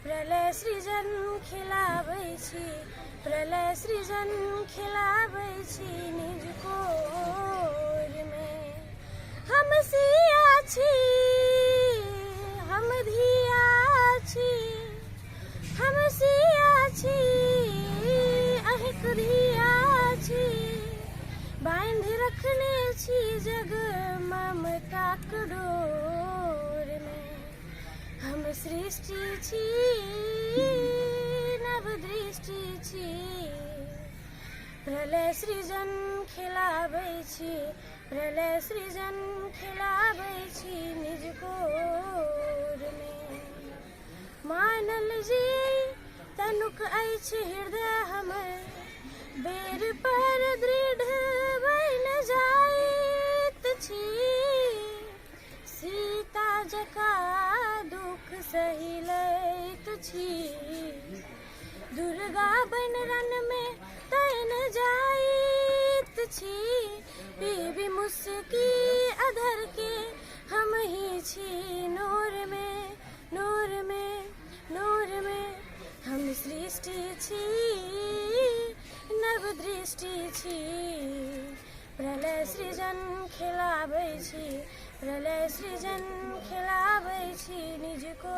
प्रलय सृजन खिलाबै छी, प्रलय सृजन खिलाबै छी निज कोर में। हम सिया छी, हम धिया छी, हम सिया छी, अहिक धिया छी। बांधि रखने छी जग ममताक डोर में। हम सृष्टि छी, नव दृष्टि छी, प्रलय सृजन खिलाबै छी, प्रलय सृजन खिलाबै छी निज कोर में। मानल जी तनुक अछि हृदय हमर, बेर पर दृढ़ बन जाइत छी। सीता जकाँ दुख सहि लैत छी, दुर्गा बन रन में तैन जाइत छी। पीबी मुस्की अधर के हम ही छी नोर में, नोर में, नोर में। हम सृष्टि छी, नव दृष्टि छी, प्रलय सृजन खिलाबै छी, प्रलय सृजन खिलाबै छी निज को।